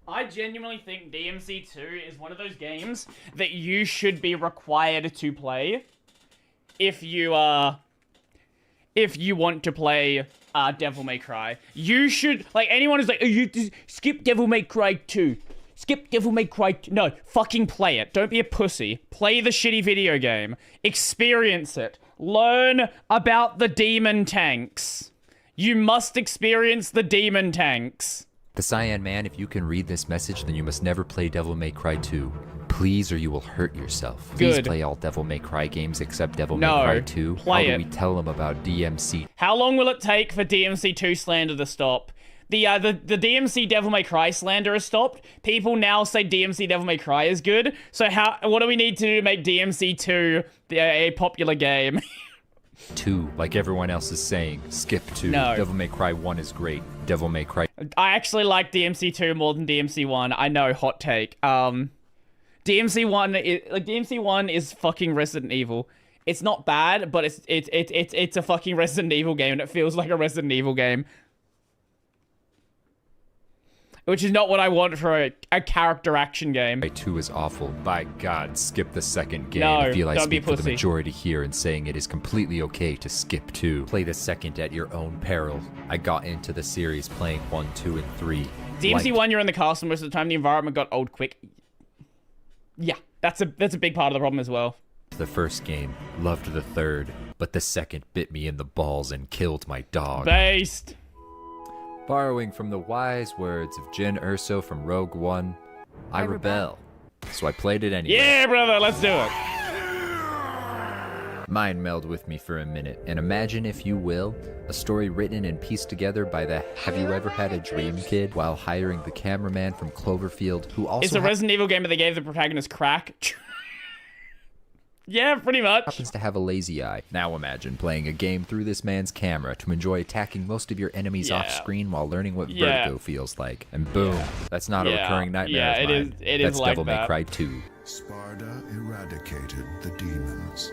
I genuinely think DMC2 is one of those games that you should be required to play if you want to play Devil May Cry. You should, like, anyone who's like, oh, you just skip Devil May Cry 2. Skip Devil May Cry 2. No, fucking play it. Don't be a pussy. Play the shitty video game. Experience it. Learn about the demon tanks. You must experience the demon tanks. The Cyan Man, if you can read this message, then you must never play Devil May Cry 2. Please, or you will hurt yourself. Please play all Devil May Cry games except Devil May Cry 2. Play How do we tell them about DMC? How long will it take for DMC2 slander to stop? The DMC Devil May Cry slander has stopped. People now say DMC Devil May Cry is good. So what do we need to do to make DMC2 a popular game? 2, like everyone else is saying. Skip 2. No. Devil May Cry 1 is great. Devil May Cry... I actually like DMC2 more than DMC1. I know, hot take. DMC1 is fucking Resident Evil. It's not bad, but it's a fucking Resident Evil game, and it feels like a Resident Evil game. Which is not what I want for a character action game. 2 is awful. By God, skip the second game. No, I feel I don't be speak for the pussy. majority here in saying it is completely okay to skip 2. Play the second at your own peril. I got into the series playing 1, 2, and 3. DMC1, you're in the castle most of the time. The environment got old quick. Yeah, that's a big part of the problem as well. The first game, loved the third, but the second bit me in the balls and killed my dog. Based. Borrowing from the wise words of Jin Urso from Rogue One, I rebel. So I played it anyway. Yeah, brother, let's do it. Mind meld with me for a minute, and imagine, if you will, a story written and pieced together by the Have You Ever Had a Dream kid while hiring the cameraman from Cloverfield, who also It's a Resident Evil game, but they gave the protagonist crack. Yeah, pretty much. happens to have a lazy eye. Now imagine playing a game through this man's camera to enjoy attacking most of your enemies off screen while learning what vertigo feels like. And boom, that's not a recurring nightmare of mine. It is That's like Devil that. May Cry 2. Sparda eradicated the demons.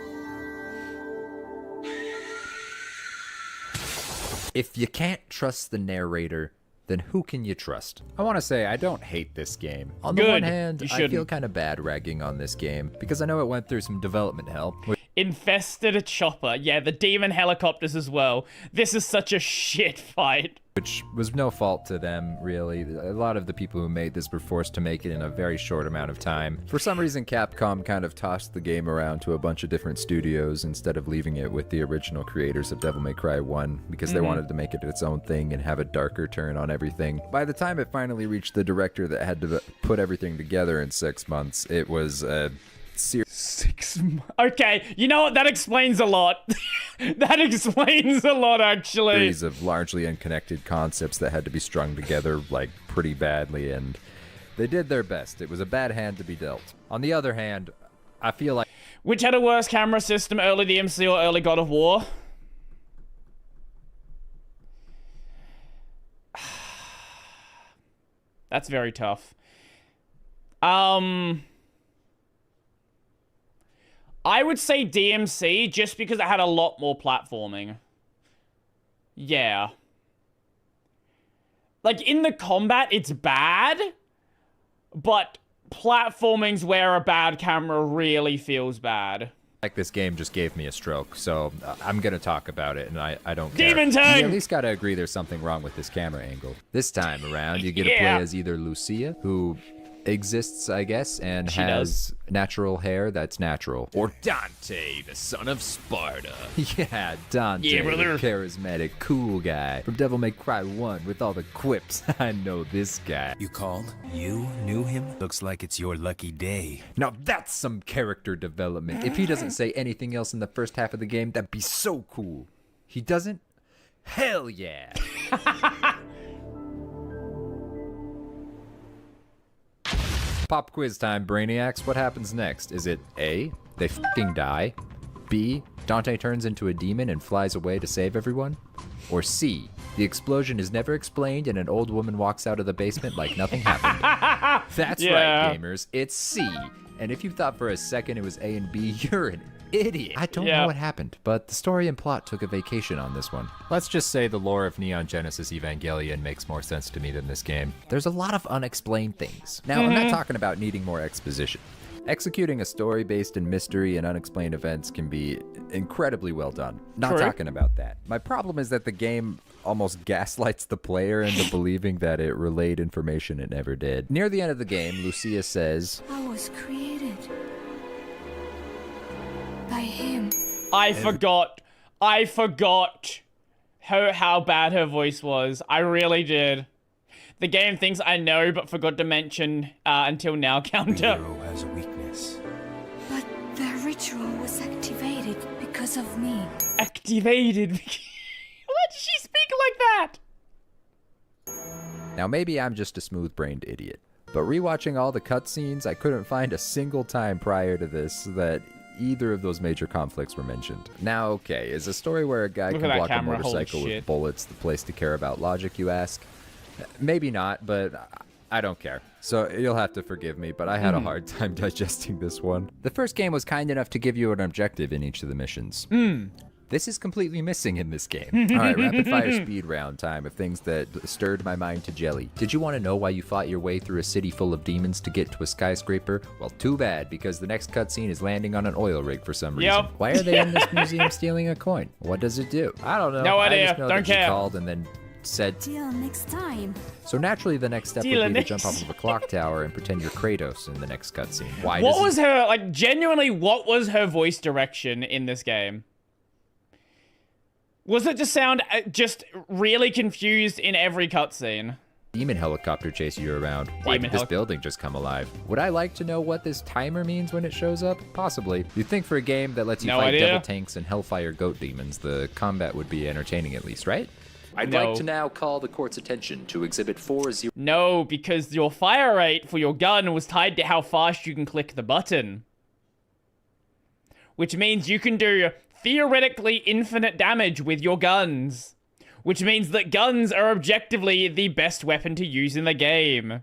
If you can't trust the narrator, then who can you trust? I want to say I don't hate this game. On the one hand, I feel kind of bad ragging on this game because I know it went through some development hell. Infested a chopper. Yeah, the demon helicopters as well. This is such a shit fight. Which was no fault to them, really. A lot of the people who made this were forced to make it in a very short amount of time. For some reason, Capcom kind of tossed the game around to a bunch of different studios instead of leaving it with the original creators of Devil May Cry 1, because they wanted to make it its own thing and have a darker turn on everything. By the time it finally reached the director that had to put everything together in 6 months, it was a 6 months. Okay, you know what? That explains a lot. That explains a lot, actually. Series of largely unconnected concepts that had to be strung together, like, pretty badly, and they did their best. It was a bad hand to be dealt. On the other hand, I feel like... Which had a worse camera system, early DMC or early God of War? That's very tough. I would say DMC just because it had a lot more platforming. Yeah. Like, in the combat, it's bad, but platforming's where a bad camera really feels bad. Like, this game just gave me a stroke, so I'm gonna talk about it, and I don't care. Demon Tank! You at least gotta agree there's something wrong with this camera angle. This time around, you get to play as either Lucia, who exists, I guess, and has natural hair that's natural. Or Dante, the son of Sparda. Yeah, Dante, the charismatic, cool guy from Devil May Cry 1 with all the quips. I know this guy. You called? You knew him? Looks like it's your lucky day. Now that's some character development. If he doesn't say anything else in the first half of the game, that'd be so cool. He doesn't? Hell yeah. Pop quiz time, Brainiacs. What happens next? Is it A, they f***ing die, B, Dante turns into a demon and flies away to save everyone, or C, the explosion is never explained and an old woman walks out of the basement like nothing happened? That's right, gamers. It's C. And if you thought for a second it was A and B, you're an idiot. I don't know what happened, but the story and plot took a vacation on this one. Let's just say the lore of Neon Genesis Evangelion makes more sense to me than this game. There's a lot of unexplained things. Now, I'm not talking about needing more exposition. Executing a story based in mystery and unexplained events can be incredibly well done. Not talking about that. My problem is that the game almost gaslights the player into believing that it relayed information it never did. Near the end of the game, Lucia says, I was created by him. I forgot how bad her voice was. I really did. The game thinks I know, but forgot to mention until now counter. Hero has a weakness. But the ritual was activated because of me. Activated. Why did she speak like that? Now maybe I'm just a smooth-brained idiot, but rewatching all the cutscenes, I couldn't find a single time prior to this that either of those major conflicts were mentioned. Now, okay, is a story where a guy Look can at that block a camera, holy motorcycle with shit. bullets the place to care about logic, you ask? Maybe not, but I don't care. So you'll have to forgive me, but I had a hard time digesting this one. The first game was kind enough to give you an objective in each of the missions. This is completely missing in this game. All right, rapid fire speed round time of things that stirred my mind to jelly. Did you want to know why you fought your way through a city full of demons to get to a skyscraper? Well, too bad, because the next cutscene is landing on an oil rig for some reason. Why are they in this museum stealing a coin? What does it do? I don't know. No idea. I just know Don't that she care. called and then said. Till next time. So naturally, the next step Till would be to next- jump off of a clock tower and pretend you're Kratos in the next cutscene. Why? What does was her, like, genuinely, what was her voice direction in this game? Was it to sound just really confused in every cutscene? demon helicopter chase you around? Why did this building just come alive? Would I like to know what this timer means when it shows up? Possibly. You'd think for a game that lets you fight devil tanks and hellfire goat demons, the combat would be entertaining at least, right? I'd like to now call the court's attention to Exhibit 40. No, because your fire rate for your gun was tied to how fast you can click the button. Which means you can do theoretically infinite damage with your guns. Which means that guns are objectively the best weapon to use in the game.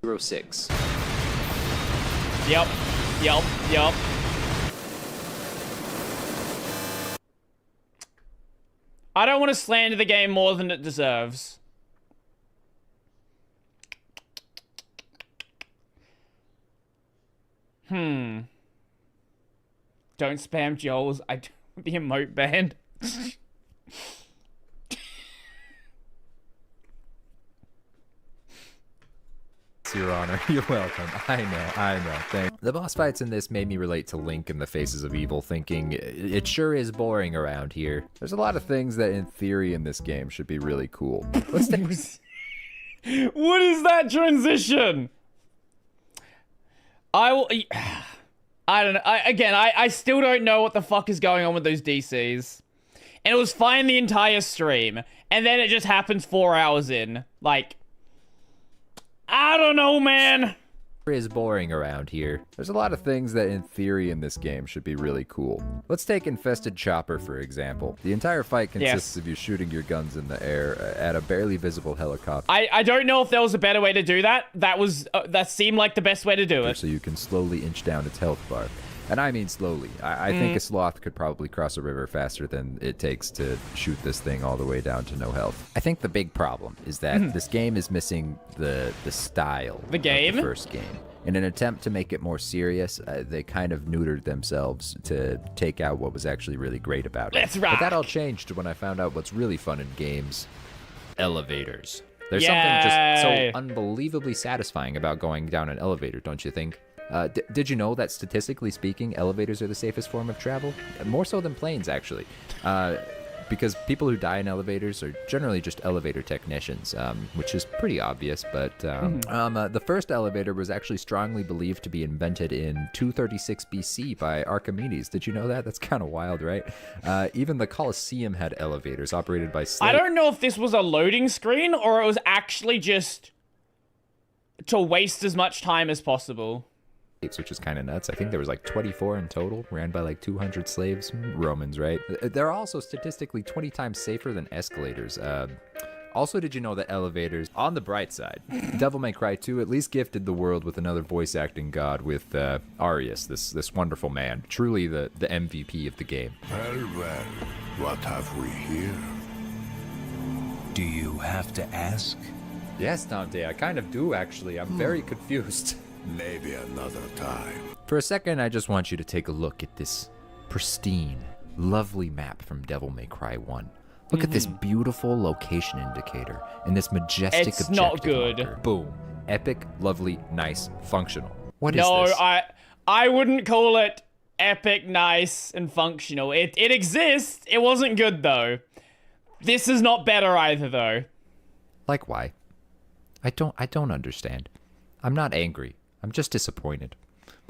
06. Yep. I don't want to slander the game more than it deserves. Don't spam Joel's. The emote band. Your Honor, you're welcome. I know. Thank. The boss fights in this made me relate to Link in the Faces of Evil, thinking, it sure is boring around here. There's a lot of things that in theory in this game should be really cool. Let's take... What is that transition? I don't know. I still don't know what the fuck is going on with those DCs. And it was fine the entire stream. And then it just happens 4 hours in. Like... I don't know, man. It is boring around here. There's a lot of things that in theory in this game should be really cool. Let's take Infested Chopper, for example. The entire fight consists of you shooting your guns in the air at a barely visible helicopter. I don't know if there was a better way to do that. That seemed like the best way to do it. So you can slowly inch down its health bar. And I mean slowly. I think a sloth could probably cross a river faster than it takes to shoot this thing all the way down to no health. I think the big problem is that this game is missing the style of the first game. In an attempt to make it more serious, they kind of neutered themselves to take out what was actually really great about it. Let's rock. But that all changed when I found out what's really fun in games. Elevators. There's something just so unbelievably satisfying about going down an elevator, don't you think? Did you know that statistically speaking, elevators are the safest form of travel? More so than planes, actually. Because people who die in elevators are generally just elevator technicians, which is pretty obvious. But the first elevator was actually strongly believed to be invented in 236 BC by Archimedes. Did you know that? That's kind of wild, right? Even the Colosseum had elevators operated by slaves. I don't know if this was a loading screen or it was actually just to waste as much time as possible. Which is kind of nuts. I think there was like 24 in total, ran by like 200 slaves, Romans, right? They're also statistically 20 times safer than escalators. Also, did you know that elevators, on the bright side, Devil May Cry 2 at least gifted the world with another voice acting god with Arius, this wonderful man. Truly the MVP of the game. Well, what have we here? Do you have to ask? Yes, Dante, I kind of do, actually. I'm very confused. Maybe another time. For a second, I just want you to take a look at this pristine, lovely map from Devil May Cry 1. Look at this beautiful location indicator and this majestic It's objective not good. marker. Boom. Epic, lovely, nice, functional. What is No, this? I wouldn't call it epic, nice, and functional. It exists. It wasn't good though. This is not better either though. Like why? I don't understand. I'm not angry. I'm just disappointed.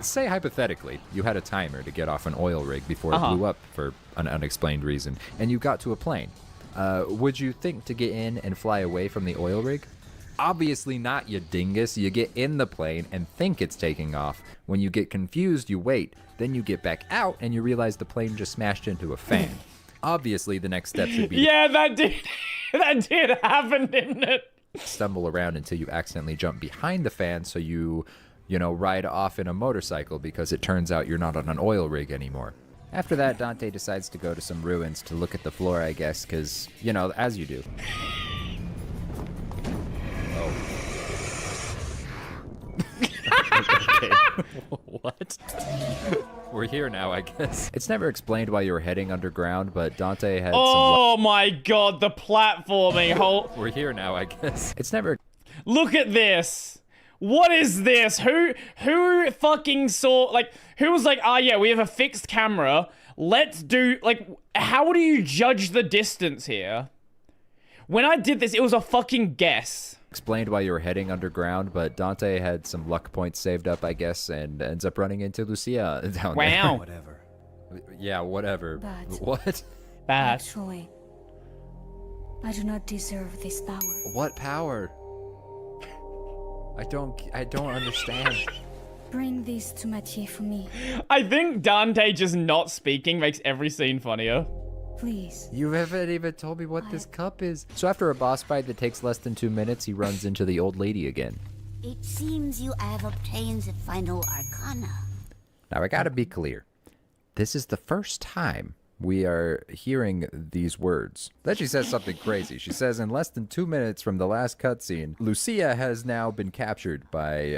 Say hypothetically, you had a timer to get off an oil rig before it blew up for an unexplained reason, and you got to a plane. Would you think to get in and fly away from the oil rig? Obviously not, you dingus. You get in the plane and think it's taking off. When you get confused, you wait. Then you get back out and you realize the plane just smashed into a fan. Obviously, the next step should be Yeah, that did happen, didn't it? to stumble around until you accidentally jump behind the fan so you ride off in a motorcycle because it turns out you're not on an oil rig anymore. After that, Dante decides to go to some ruins to look at the floor, I guess, because, as you do. Okay. What? We're here now, I guess. It's never explained why you were heading underground, but Dante had Oh my god, the platforming. We're here now, I guess. It's never... Look at this. What is this? Who fucking saw, like, who was like, yeah, we have a fixed camera. Let's do, like, how do you judge the distance here? When I did this, it was a fucking guess. explained why you were heading underground, but Dante had some luck points saved up, I guess, and ends up running into Lucia down there. Wow. Whatever. Yeah, whatever. But- What? Bad. Actually, I do not deserve this power. What power? I don't understand. Bring this to Mathieu for me, I think Dante just not speaking makes every scene funnier. please. You haven't even told me what this cup is. So after a boss fight that takes less than 2 minutes, he runs into the old lady again. It seems you have obtained the final arcana. Now, I gotta be clear. This is the first time we are hearing these words. Then she says something crazy. She says, in less than 2 minutes from the last cutscene, Lucia has now been captured by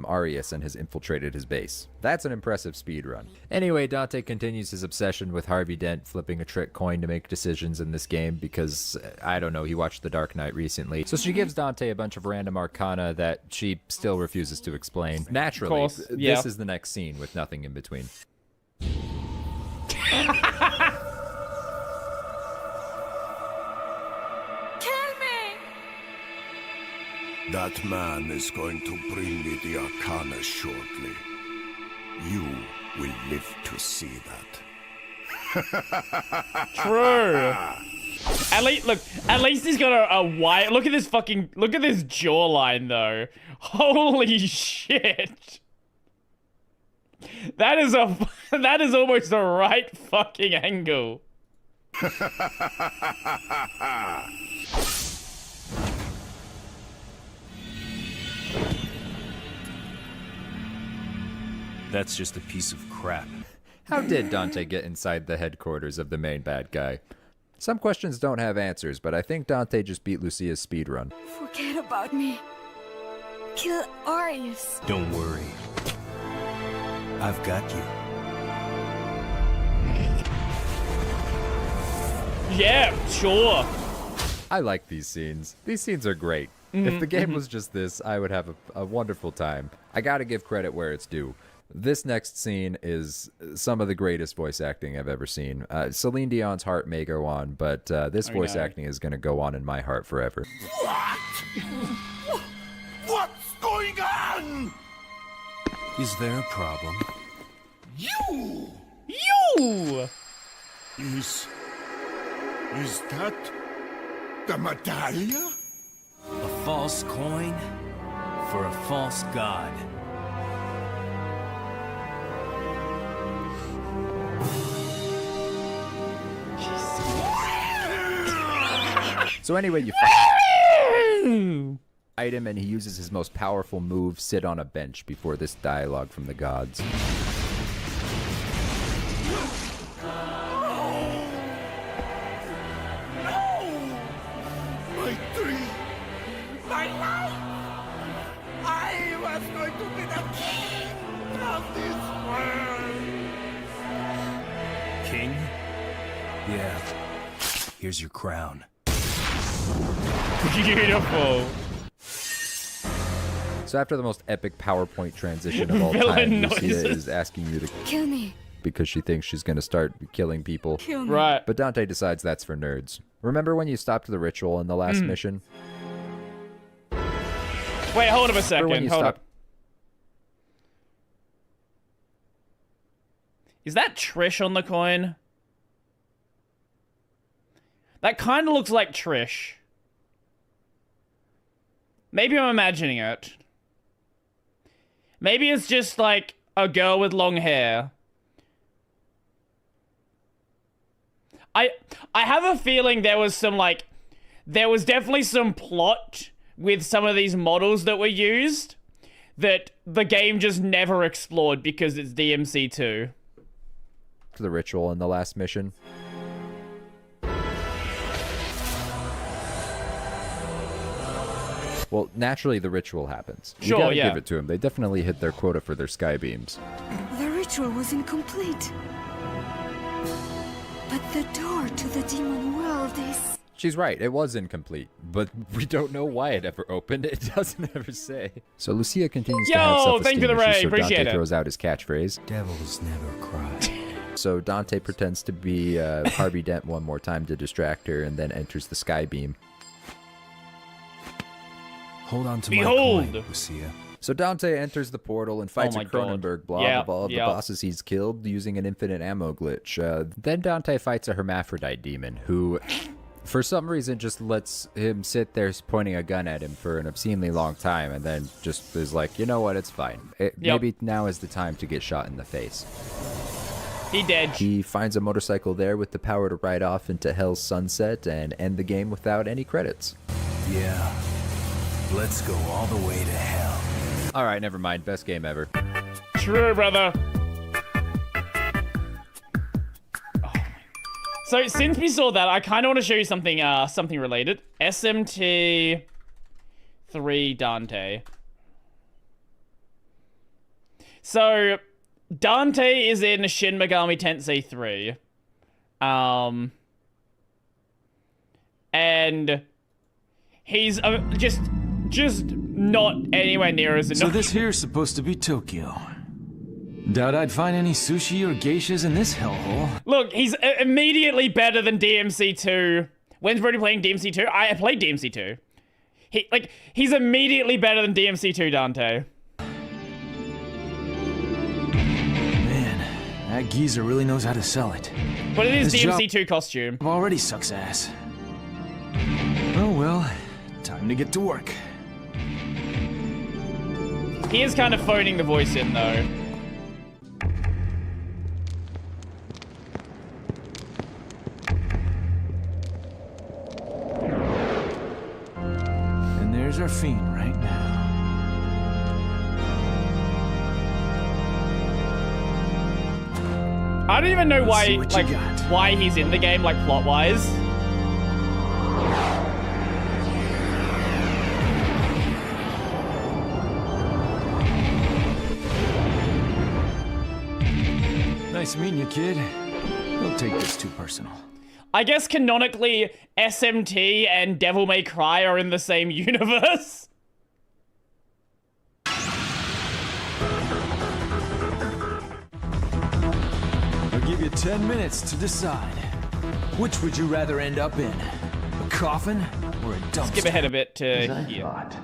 Arius and has infiltrated his base. That's an impressive speed run. Anyway, Dante continues his obsession with Harvey Dent flipping a trick coin to make decisions in this game because, I don't know, he watched The Dark Knight recently. So she gives Dante a bunch of random arcana that she still refuses to explain. Naturally, course, yeah. This is the next scene with nothing in between. That man is going to bring me the arcana shortly. You will live to see that. True. At least he's got a white. Look at this jawline though. Holy shit. That is almost the right fucking angle. That's just a piece of crap. How did Dante get inside the headquarters of the main bad guy? Some questions don't have answers, but I think Dante just beat Lucia's speedrun. Forget about me. Kill Arius. Don't worry. I've got you. Yeah, sure. I like these scenes. These scenes are great. If the game was just this, I would have a wonderful time. I gotta give credit where it's due. This next scene is some of the greatest voice acting I've ever seen. Celine Dion's heart may go on, but this voice acting is going to go on in my heart forever. What? What's going on? Is there a problem? You! You! Is that the medallion? A false coin for a false god. So anyway, you item, and he uses his most powerful move, sit on a bench, before this dialogue from the gods. My dream! My life! I was going to be the king of this world! King? Yeah. Here's your crown. Beautiful. So after the most epic PowerPoint transition of all Villain time, Lucia noises. is asking you to Kill me. because she thinks she's going to start killing people. Kill me. Right. But Dante decides that's for nerds. Remember when you stopped the ritual in the last mission? Wait, hold up a Remember when second. you Hold up. stopped- Is that Trish on the coin? That kind of looks like Trish. Maybe I'm imagining it. Maybe it's just like a girl with long hair. I have a feeling there was definitely some plot with some of these models that were used that the game just never explored because it's DMC2. The ritual in the last mission. Well, naturally the ritual happens. You Sure, gotta yeah. give it to them. They definitely hit their quota for their sky beams. The ritual was incomplete. But the door to the demon world is... She's right, it was incomplete, but we don't know why it ever opened. It doesn't ever say. So Lucia continues to have Yo, self-esteem thank you for the issues, raid, so appreciate Dante it. throws out his catchphrase. Devils never cry. So Dante pretends to be Harvey Dent one more time to distract her, and then enters the sky beam. Hold on to Behold. my coin, Lucia. So Dante enters the portal and fights my a God. Cronenberg blob Yep, of all of the yep. bosses he's killed using an infinite ammo glitch. Then Dante fights a hermaphrodite demon who, for some reason, just lets him sit there pointing a gun at him for an obscenely long time, and then just is like, you know what, it's fine. Maybe now is the time to get shot in the face. He dead. He finds a motorcycle there with the power to ride off into Hell's Sunset and end the game without any credits. Yeah. Let's go all the way to hell. All right, never mind. Best game ever. True, brother. Oh. So since we saw that, I kind of want to show you something something related. SMT 3 Dante. So Dante is in Shin Megami Tensei 3. And he's just not anywhere near as So enough. this here's supposed to be Tokyo. Doubt I'd find any sushi or geishas in this hellhole. Look, he's immediately better than DMC2. When's Brodie playing DMC2? I played DMC2. He's immediately better than DMC2, Dante. Man, that geezer really knows how to sell it. But it is This job- DMC2 costume. Already sucks ass. Oh well, time to get to work. He is kind of phoning the voice in, though. And there's our fiend right now. I don't even know Let's see why, what you got. why he's in the game, plot-wise. Nice meeting you, kid. Don't take this too personal. I guess canonically, SMT and Devil May Cry are in the same universe. I'll give you 10 minutes to decide. Which would you rather end up in? A coffin or a dumpster? Skip ahead a bit to As I here. thought.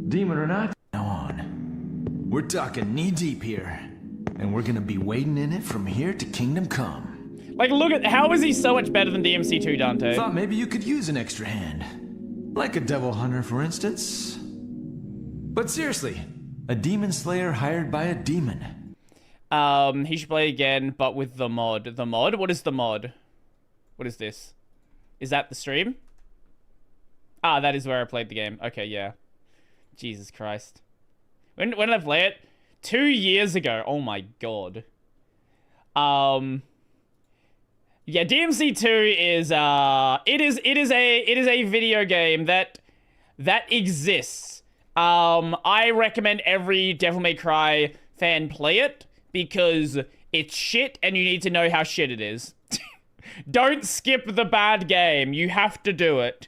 Demon or not, now on. We're talking knee deep here. And we're gonna be wading in it from here to Kingdom Come. Like, look at how is he so much better than DMC2, Dante? Thought maybe you could use an extra hand. Like a devil hunter, for instance. But seriously, a demon slayer hired by a demon. He should play again, but with the mod. The mod? What is the mod? What is this? Is that the stream? Ah, that is where I played the game. Okay, yeah. Jesus Christ. When did I play it? 2 years ago. Oh my god. Yeah, DMC2 is it is a video game that exists. I recommend every Devil May Cry fan play it because it's shit and you need to know how shit it is. Don't skip the bad game. You have to do it.